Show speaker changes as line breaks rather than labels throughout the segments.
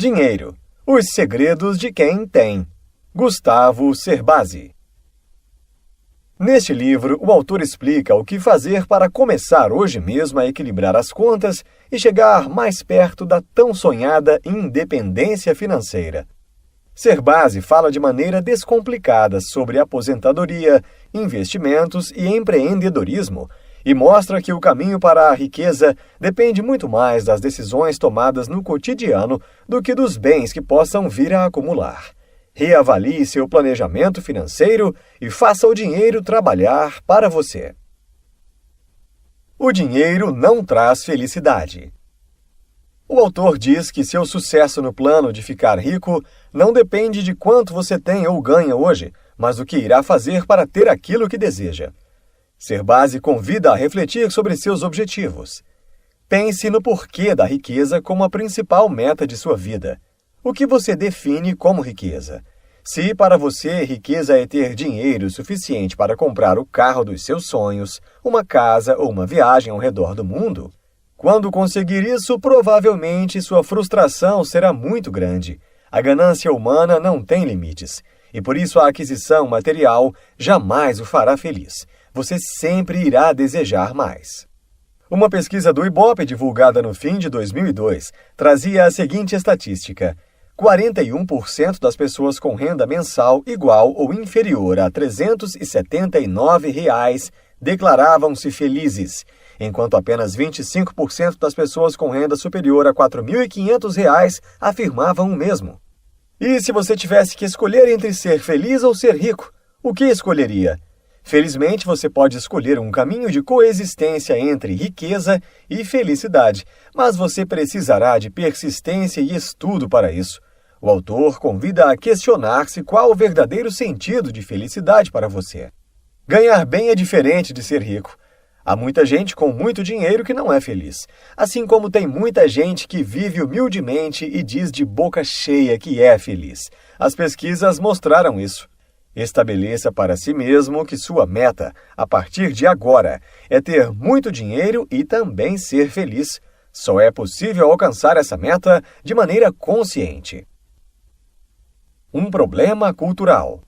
Dinheiro. Os segredos de quem tem. Gustavo Cerbasi. Neste livro, o autor explica o que fazer para começar hoje mesmo a equilibrar as contas e chegar mais perto da tão sonhada independência financeira. Cerbasi fala de maneira descomplicada sobre aposentadoria, investimentos e empreendedorismo e mostra que o caminho para a riqueza depende muito mais das decisões tomadas no cotidiano do que dos bens que possam vir a acumular. Reavalie seu planejamento financeiro e faça o dinheiro trabalhar para você. O dinheiro não traz felicidade. O autor diz que seu sucesso no plano de ficar rico não depende de quanto você tem ou ganha hoje, mas do que irá fazer para ter aquilo que deseja. Cerbasi convida a refletir sobre seus objetivos. Pense no porquê da riqueza como a principal meta de sua vida. O que você define como riqueza? Se para você riqueza é ter dinheiro suficiente para comprar o carro dos seus sonhos, uma casa ou uma viagem ao redor do mundo, quando conseguir isso, provavelmente sua frustração será muito grande. A ganância humana não tem limites, e por isso a aquisição material jamais o fará feliz. Você sempre irá desejar mais. Uma pesquisa do Ibope, divulgada no fim de 2002, trazia a seguinte estatística: 41% das pessoas com renda mensal igual ou inferior a R$ 379 declaravam-se felizes, enquanto apenas 25% das pessoas com renda superior a R$ 4.500 afirmavam o mesmo. E se você tivesse que escolher entre ser feliz ou ser rico, o que escolheria? Felizmente, você pode escolher um caminho de coexistência entre riqueza e felicidade, mas você precisará de persistência e estudo para isso. O autor convida a questionar-se qual o verdadeiro sentido de felicidade para você. Ganhar bem é diferente de ser rico. Há muita gente com muito dinheiro que não é feliz, assim como tem muita gente que vive humildemente e diz de boca cheia que é feliz. As pesquisas mostraram isso. Estabeleça para si mesmo que sua meta, a partir de agora, é ter muito dinheiro e também ser feliz. Só é possível alcançar essa meta de maneira consciente. Um problema cultural.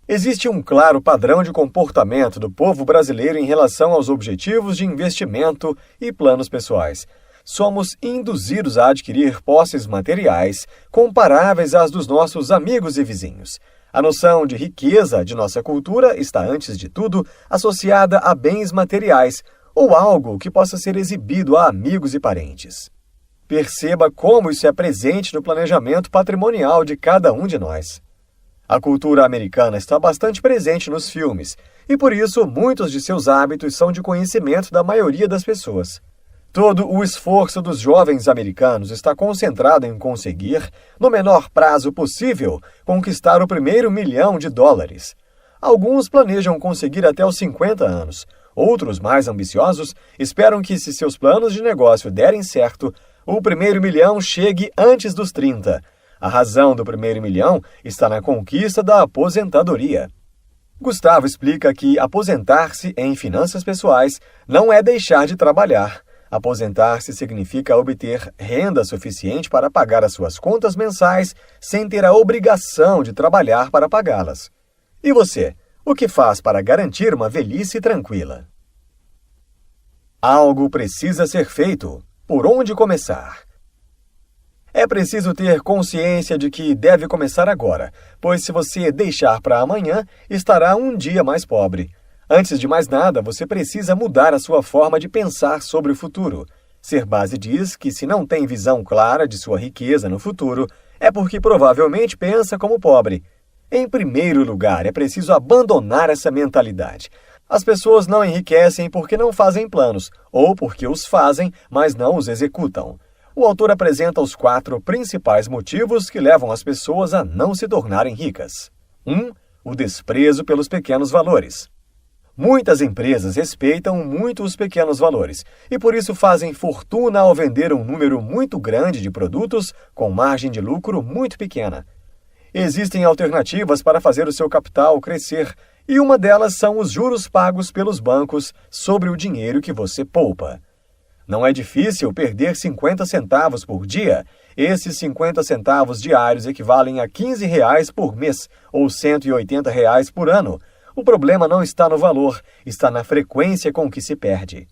Existe um claro padrão de comportamento do povo brasileiro em relação aos objetivos de investimento e planos pessoais. Somos induzidos a adquirir posses materiais comparáveis às dos nossos amigos e vizinhos. A noção de riqueza de nossa cultura está, antes de tudo, associada a bens materiais ou algo que possa ser exibido a amigos e parentes. Perceba como isso é presente no planejamento patrimonial de cada um de nós. A cultura americana está bastante presente nos filmes, e por isso muitos de seus hábitos são de conhecimento da maioria das pessoas. Todo o esforço dos jovens americanos está concentrado em conseguir, no menor prazo possível, conquistar o primeiro $1 milhão. Alguns planejam conseguir até os 50 anos. Outros, mais ambiciosos, esperam que, se seus planos de negócio derem certo, o primeiro $1 milhão chegue antes dos 30. A razão do primeiro $1 milhão está na conquista da aposentadoria. Gustavo explica que aposentar-se em finanças pessoais não é deixar de trabalhar. Aposentar-se significa obter renda suficiente para pagar as suas contas mensais sem ter a obrigação de trabalhar para pagá-las. E você, o que faz para garantir uma velhice tranquila? Algo precisa ser feito. Por onde começar? É preciso ter consciência de que deve começar agora, pois se você deixar para amanhã, estará um dia mais pobre. Antes de mais nada, você precisa mudar a sua forma de pensar sobre o futuro. Cerbasi diz que se não tem visão clara de sua riqueza no futuro, é porque provavelmente pensa como pobre. Em primeiro lugar, é preciso abandonar essa mentalidade. As pessoas não enriquecem porque não fazem planos, ou porque os fazem, mas não os executam. O autor apresenta os 4 principais motivos que levam as pessoas a não se tornarem ricas. 1. O desprezo pelos pequenos valores. Muitas empresas respeitam muito os pequenos valores e por isso fazem fortuna ao vender um número muito grande de produtos com margem de lucro muito pequena. Existem alternativas para fazer o seu capital crescer e uma delas são os juros pagos pelos bancos sobre o dinheiro que você poupa. Não é difícil perder 50 centavos por dia Esses 50 centavos diários equivalem a R$ 15 por mês ou R$ 180 por ano. O problema não está no valor, está na frequência com que se perde.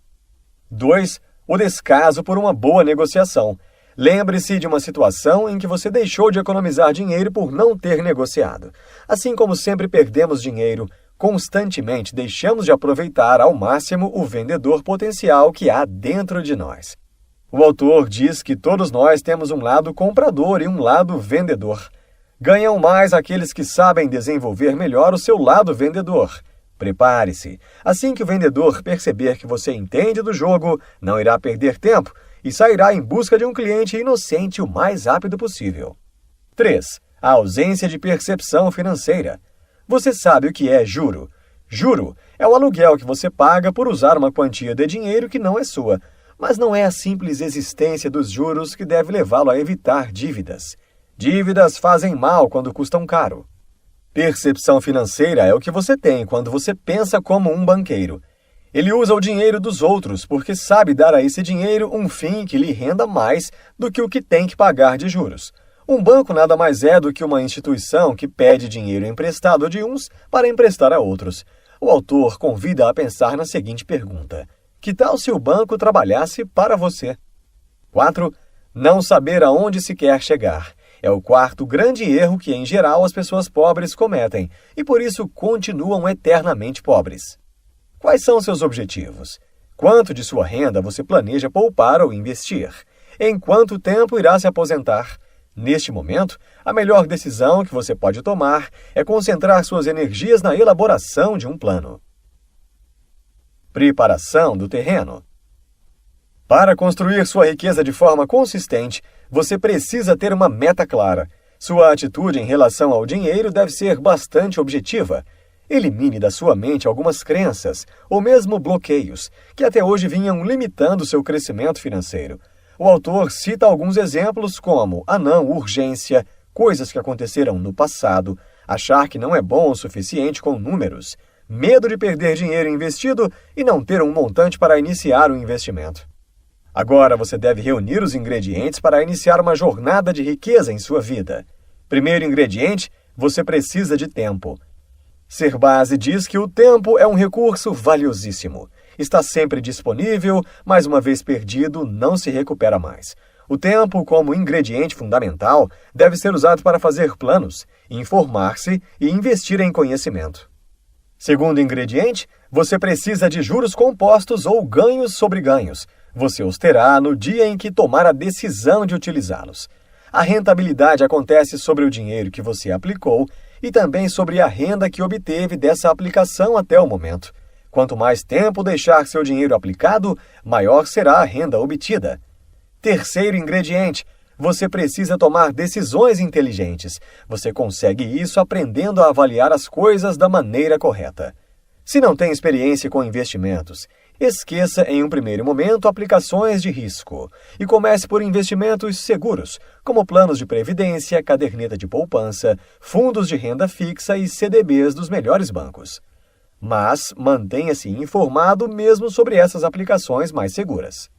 2. O descaso por uma boa negociação. Lembre-se de uma situação em que você deixou de economizar dinheiro por não ter negociado. Assim como sempre perdemos dinheiro, constantemente deixamos de aproveitar ao máximo o vendedor potencial que há dentro de nós. O autor diz que todos nós temos um lado comprador e um lado vendedor. Ganham mais aqueles que sabem desenvolver melhor o seu lado vendedor. Prepare-se. Assim que o vendedor perceber que você entende do jogo, não irá perder tempo e sairá em busca de um cliente inocente o mais rápido possível. 3. A ausência de percepção financeira. Você sabe o que é juro? Juro é o aluguel que você paga por usar uma quantia de dinheiro que não é sua, mas não é a simples existência dos juros que deve levá-lo a evitar dívidas. Dívidas fazem mal quando custam caro. Percepção financeira é o que você tem quando você pensa como um banqueiro. Ele usa o dinheiro dos outros porque sabe dar a esse dinheiro um fim que lhe renda mais do que o que tem que pagar de juros. Um banco nada mais é do que uma instituição que pede dinheiro emprestado de uns para emprestar a outros. O autor convida a pensar na seguinte pergunta: que tal se o banco trabalhasse para você? 4. Não saber aonde se quer chegar. É o quarto grande erro que, em geral, as pessoas pobres cometem e, por isso, continuam eternamente pobres. Quais são seus objetivos? Quanto de sua renda você planeja poupar ou investir? Em quanto tempo irá se aposentar? Neste momento, a melhor decisão que você pode tomar é concentrar suas energias na elaboração de um plano. Preparação do terreno. Para construir sua riqueza de forma consistente, você precisa ter uma meta clara. Sua atitude em relação ao dinheiro deve ser bastante objetiva. Elimine da sua mente algumas crenças, ou mesmo bloqueios, que até hoje vinham limitando seu crescimento financeiro. O autor cita alguns exemplos como a não urgência, coisas que aconteceram no passado, achar que não é bom o suficiente com números, medo de perder dinheiro investido e não ter um montante para iniciar o investimento. Agora você deve reunir os ingredientes para iniciar uma jornada de riqueza em sua vida. Primeiro ingrediente, você precisa de tempo. Serbase diz que o tempo é um recurso valiosíssimo. Está sempre disponível, mas uma vez perdido, não se recupera mais. O tempo, como ingrediente fundamental, deve ser usado para fazer planos, informar-se e investir em conhecimento. Segundo ingrediente, você precisa de juros compostos ou ganhos sobre ganhos. Você os terá no dia em que tomar a decisão de utilizá-los. A rentabilidade acontece sobre o dinheiro que você aplicou e também sobre a renda que obteve dessa aplicação até o momento. Quanto mais tempo deixar seu dinheiro aplicado, maior será a renda obtida. Terceiro ingrediente, você precisa tomar decisões inteligentes. Você consegue isso aprendendo a avaliar as coisas da maneira correta. Se não tem experiência com investimentos, esqueça em um primeiro momento aplicações de risco e comece por investimentos seguros, como planos de previdência, caderneta de poupança, fundos de renda fixa e CDBs dos melhores bancos. Mas mantenha-se informado mesmo sobre essas aplicações mais seguras.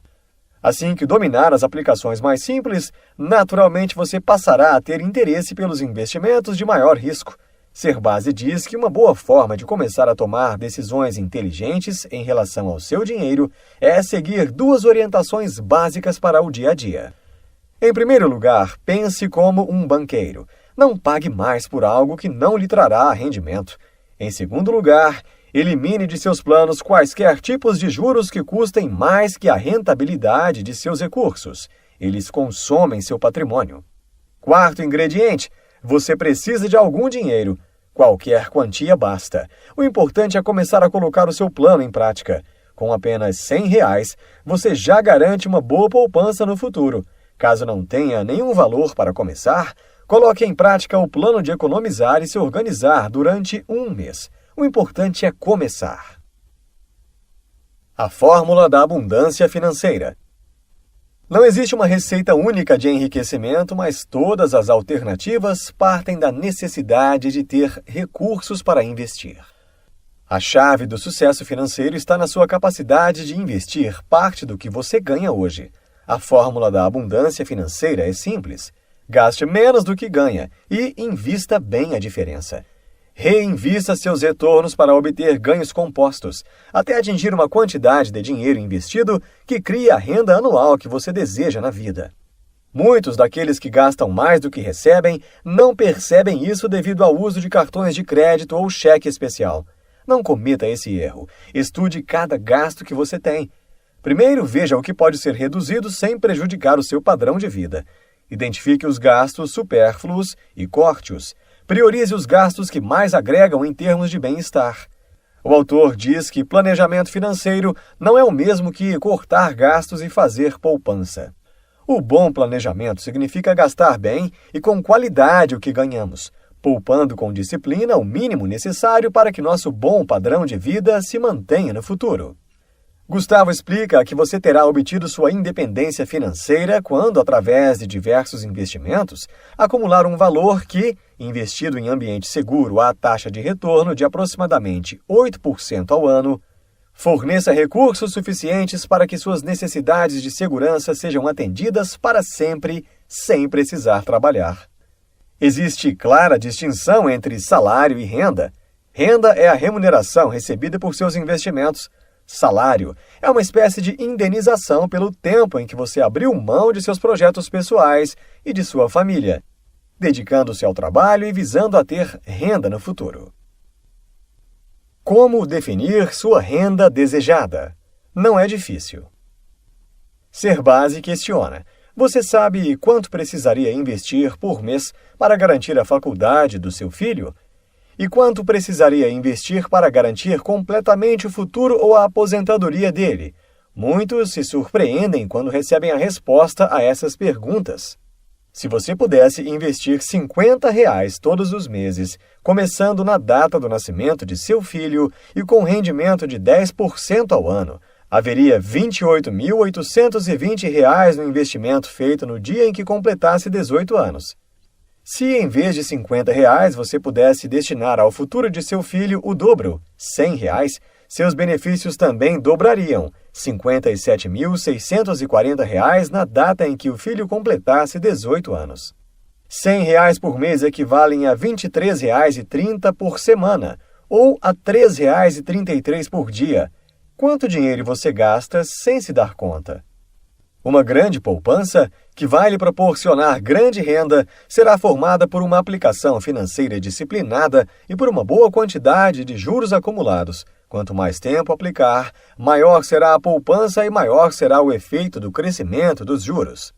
Assim que dominar as aplicações mais simples, naturalmente você passará a ter interesse pelos investimentos de maior risco. Serbase diz que uma boa forma de começar a tomar decisões inteligentes em relação ao seu dinheiro é seguir duas orientações básicas para o dia a dia. Em primeiro lugar, pense como um banqueiro. Não pague mais por algo que não lhe trará rendimento. Em segundo lugar, elimine de seus planos quaisquer tipos de juros que custem mais que a rentabilidade de seus recursos. Eles consomem seu patrimônio. Quarto ingrediente, você precisa de algum dinheiro. Qualquer quantia basta. O importante é começar a colocar o seu plano em prática. Com apenas R$ 100, você já garante uma boa poupança no futuro. Caso não tenha nenhum valor para começar, coloque em prática o plano de economizar e se organizar durante um mês. O importante é começar. A fórmula da abundância financeira. Não existe uma receita única de enriquecimento, mas todas as alternativas partem da necessidade de ter recursos para investir. A chave do sucesso financeiro está na sua capacidade de investir parte do que você ganha hoje. A fórmula da abundância financeira é simples. Gaste menos do que ganha e invista bem a diferença. Reinvista seus retornos para obter ganhos compostos, até atingir uma quantidade de dinheiro investido que crie a renda anual que você deseja na vida. Muitos daqueles que gastam mais do que recebem não percebem isso devido ao uso de cartões de crédito ou cheque especial. Não cometa esse erro. Estude cada gasto que você tem. Primeiro, veja o que pode ser reduzido sem prejudicar o seu padrão de vida. Identifique os gastos supérfluos e corte-os. Priorize os gastos que mais agregam em termos de bem-estar. O autor diz que planejamento financeiro não é o mesmo que cortar gastos e fazer poupança. O bom planejamento significa gastar bem e com qualidade o que ganhamos, poupando com disciplina o mínimo necessário para que nosso bom padrão de vida se mantenha no futuro. Gustavo explica que você terá obtido sua independência financeira quando, através de diversos investimentos, acumular um valor que, investido em ambiente seguro à taxa de retorno de aproximadamente 8% ao ano, forneça recursos suficientes para que suas necessidades de segurança sejam atendidas para sempre, sem precisar trabalhar. Existe clara distinção entre salário e renda. Renda é a remuneração recebida por seus investimentos. Salário é uma espécie de indenização pelo tempo em que você abriu mão de seus projetos pessoais e de sua família, dedicando-se ao trabalho e visando a ter renda no futuro. Como definir sua renda desejada? Não é difícil. Serbasi questiona: você sabe quanto precisaria investir por mês para garantir a faculdade do seu filho? E quanto precisaria investir para garantir completamente o futuro ou a aposentadoria dele? Muitos se surpreendem quando recebem a resposta a essas perguntas. Se você pudesse investir R$50 todos os meses, começando na data do nascimento de seu filho e com rendimento de 10% ao ano, haveria R$ 28.820 no investimento feito no dia em que completasse 18 anos. Se em vez de R$50 você pudesse destinar ao futuro de seu filho o dobro, R$100, seus benefícios também dobrariam, R$ 57.640 na data em que o filho completasse 18 anos. R$100 por mês equivalem a R$ 23,30 por semana, ou a R$ 3,33 por dia. Quanto dinheiro você gasta sem se dar conta? Uma grande poupança, que vai lhe proporcionar grande renda, será formada por uma aplicação financeira disciplinada e por uma boa quantidade de juros acumulados. Quanto mais tempo aplicar, maior será a poupança e maior será o efeito do crescimento dos juros.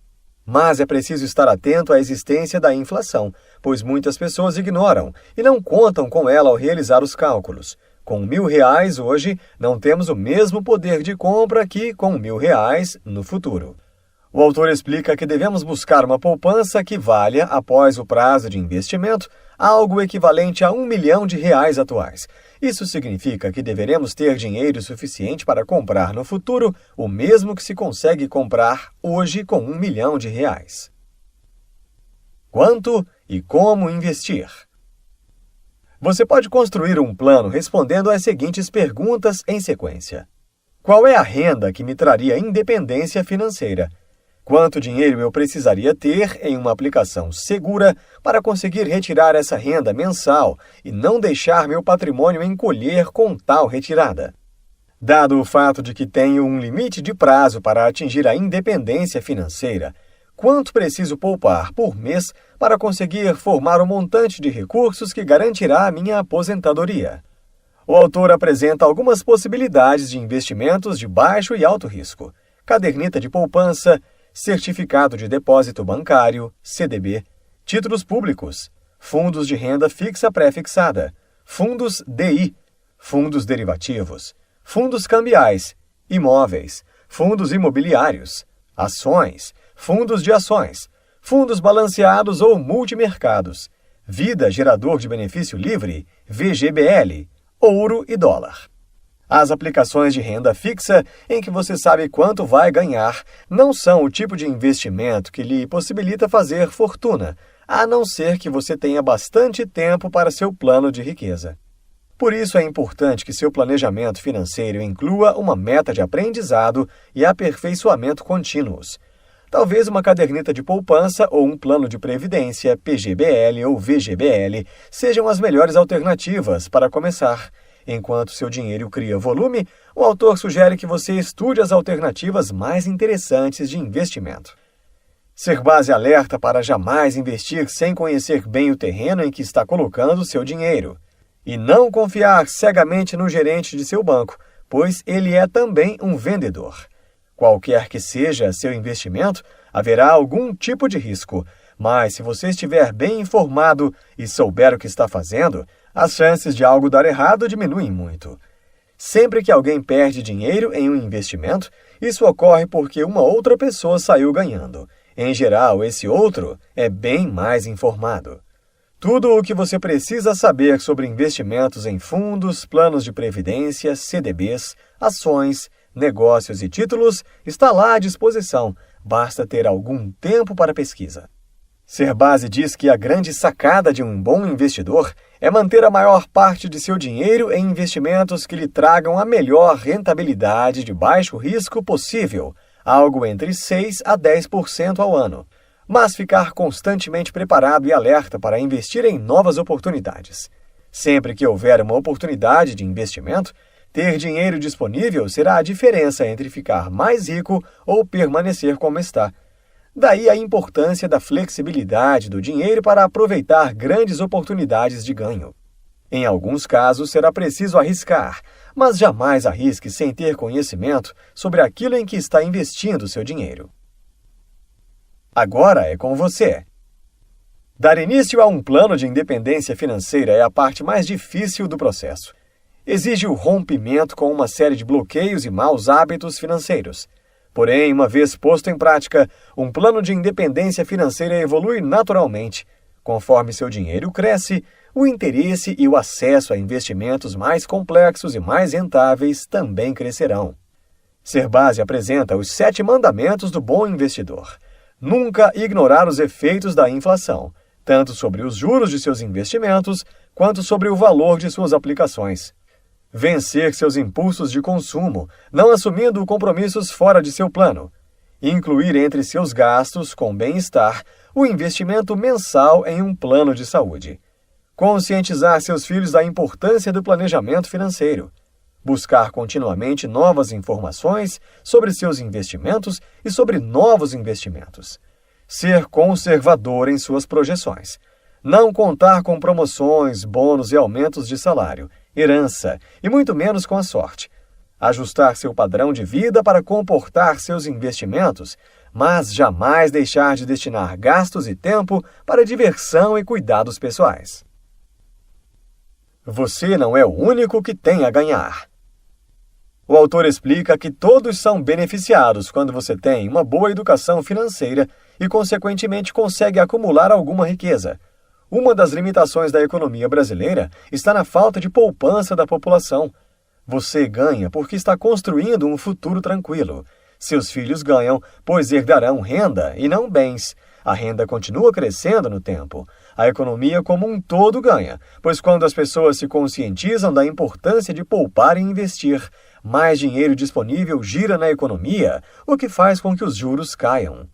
Mas é preciso estar atento à existência da inflação, pois muitas pessoas ignoram e não contam com ela ao realizar os cálculos. Com R$1.000 hoje, não temos o mesmo poder de compra que com R$1.000 no futuro. O autor explica que devemos buscar uma poupança que valha, após o prazo de investimento, algo equivalente a R$1 milhão atuais. Isso significa que deveremos ter dinheiro suficiente para comprar no futuro o mesmo que se consegue comprar hoje com R$1 milhão. Quanto e como investir? Você pode construir um plano respondendo às seguintes perguntas em sequência. Qual é a renda que me traria independência financeira? Quanto dinheiro eu precisaria ter em uma aplicação segura para conseguir retirar essa renda mensal e não deixar meu patrimônio encolher com tal retirada? Dado o fato de que tenho um limite de prazo para atingir a independência financeira, quanto preciso poupar por mês para conseguir formar o montante de recursos que garantirá a minha aposentadoria? O autor apresenta algumas possibilidades de investimentos de baixo e alto risco: caderneta de poupança, certificado de depósito bancário, CDB, títulos públicos, fundos de renda fixa pré-fixada, fundos DI, fundos derivativos, fundos cambiais, imóveis, fundos imobiliários, ações, fundos de ações, fundos balanceados ou multimercados, vida gerador de benefício livre, VGBL, ouro e dólar. As aplicações de renda fixa, em que você sabe quanto vai ganhar, não são o tipo de investimento que lhe possibilita fazer fortuna, a não ser que você tenha bastante tempo para seu plano de riqueza. Por isso é importante que seu planejamento financeiro inclua uma meta de aprendizado e aperfeiçoamento contínuos. Talvez uma caderneta de poupança ou um plano de previdência, PGBL ou VGBL, sejam as melhores alternativas para começar. Enquanto seu dinheiro cria volume, o autor sugere que você estude as alternativas mais interessantes de investimento. Serbase alerta para jamais investir sem conhecer bem o terreno em que está colocando seu dinheiro. E não confiar cegamente no gerente de seu banco, pois ele é também um vendedor. Qualquer que seja seu investimento, haverá algum tipo de risco, mas se você estiver bem informado e souber o que está fazendo, as chances de algo dar errado diminuem muito. Sempre que alguém perde dinheiro em um investimento, isso ocorre porque uma outra pessoa saiu ganhando. Em geral, esse outro é bem mais informado. Tudo o que você precisa saber sobre investimentos em fundos, planos de previdência, CDBs, ações, negócios e títulos está lá à disposição, basta ter algum tempo para pesquisa. Serbase diz que a grande sacada de um bom investidor é manter a maior parte de seu dinheiro em investimentos que lhe tragam a melhor rentabilidade de baixo risco possível, algo entre 6 a 10% ao ano, mas ficar constantemente preparado e alerta para investir em novas oportunidades. Sempre que houver uma oportunidade de investimento, ter dinheiro disponível será a diferença entre ficar mais rico ou permanecer como está. Daí a importância da flexibilidade do dinheiro para aproveitar grandes oportunidades de ganho. Em alguns casos, será preciso arriscar, mas jamais arrisque sem ter conhecimento sobre aquilo em que está investindo seu dinheiro. Agora é com você. Dar início a um plano de independência financeira é a parte mais difícil do processo. Exige o rompimento com uma série de bloqueios e maus hábitos financeiros. Porém, uma vez posto em prática, um plano de independência financeira evolui naturalmente. Conforme seu dinheiro cresce, o interesse e o acesso a investimentos mais complexos e mais rentáveis também crescerão. Serbase apresenta os 7 mandamentos do bom investidor. Nunca ignorar os efeitos da inflação, tanto sobre os juros de seus investimentos, quanto sobre o valor de suas aplicações. Vencer seus impulsos de consumo, não assumindo compromissos fora de seu plano. Incluir entre seus gastos com bem-estar o investimento mensal em um plano de saúde. Conscientizar seus filhos da importância do planejamento financeiro. Buscar continuamente novas informações sobre seus investimentos e sobre novos investimentos. Ser conservador em suas projeções. Não contar com promoções, bônus e aumentos de salário, herança e muito menos com a sorte. Ajustar seu padrão de vida para comportar seus investimentos, mas jamais deixar de destinar gastos e tempo para diversão e cuidados pessoais. Você não é o único que tem a ganhar. O autor explica que todos são beneficiados quando você tem uma boa educação financeira e, consequentemente, consegue acumular alguma riqueza. Uma das limitações da economia brasileira está na falta de poupança da população. Você ganha porque está construindo um futuro tranquilo. Seus filhos ganham, pois herdarão renda e não bens. A renda continua crescendo no tempo. A economia como um todo ganha, pois quando as pessoas se conscientizam da importância de poupar e investir, mais dinheiro disponível gira na economia, o que faz com que os juros caiam.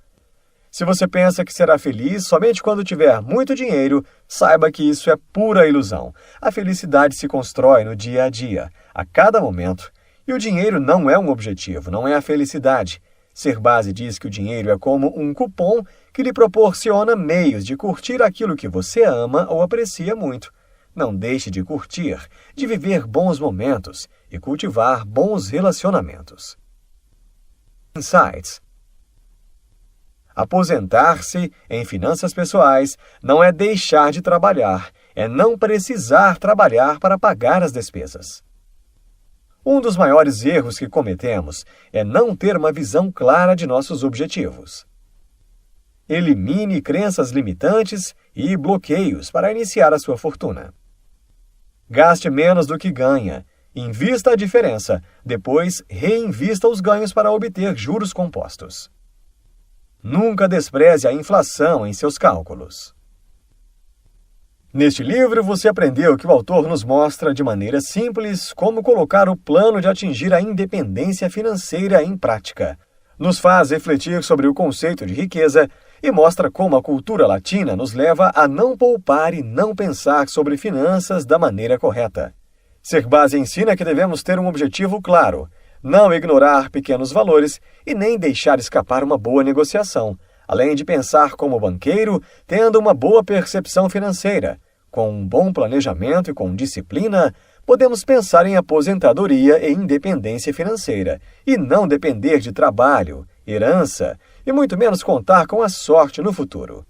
Se você pensa que será feliz somente quando tiver muito dinheiro, saiba que isso é pura ilusão. A felicidade se constrói no dia a dia, a cada momento. E o dinheiro não é um objetivo, não é a felicidade. Serbase diz que o dinheiro é como um cupom que lhe proporciona meios de curtir aquilo que você ama ou aprecia muito. Não deixe de curtir, de viver bons momentos e cultivar bons relacionamentos. Insights. Aposentar-se em finanças pessoais não é deixar de trabalhar, é não precisar trabalhar para pagar as despesas. Um dos maiores erros que cometemos é não ter uma visão clara de nossos objetivos. Elimine crenças limitantes e bloqueios para iniciar a sua fortuna. Gaste menos do que ganha. Invista a diferença. Depois, reinvista os ganhos para obter juros compostos. Nunca despreze a inflação em seus cálculos. Neste livro, você aprendeu que o autor nos mostra de maneira simples como colocar o plano de atingir a independência financeira em prática. Nos faz refletir sobre o conceito de riqueza e mostra como a cultura latina nos leva a não poupar e não pensar sobre finanças da maneira correta. Ser Base ensina que devemos ter um objetivo claro, não ignorar pequenos valores e nem deixar escapar uma boa negociação, além de pensar como banqueiro, tendo uma boa percepção financeira. Com um bom planejamento e com disciplina, podemos pensar em aposentadoria e independência financeira, e não depender de trabalho, herança, e muito menos contar com a sorte no futuro.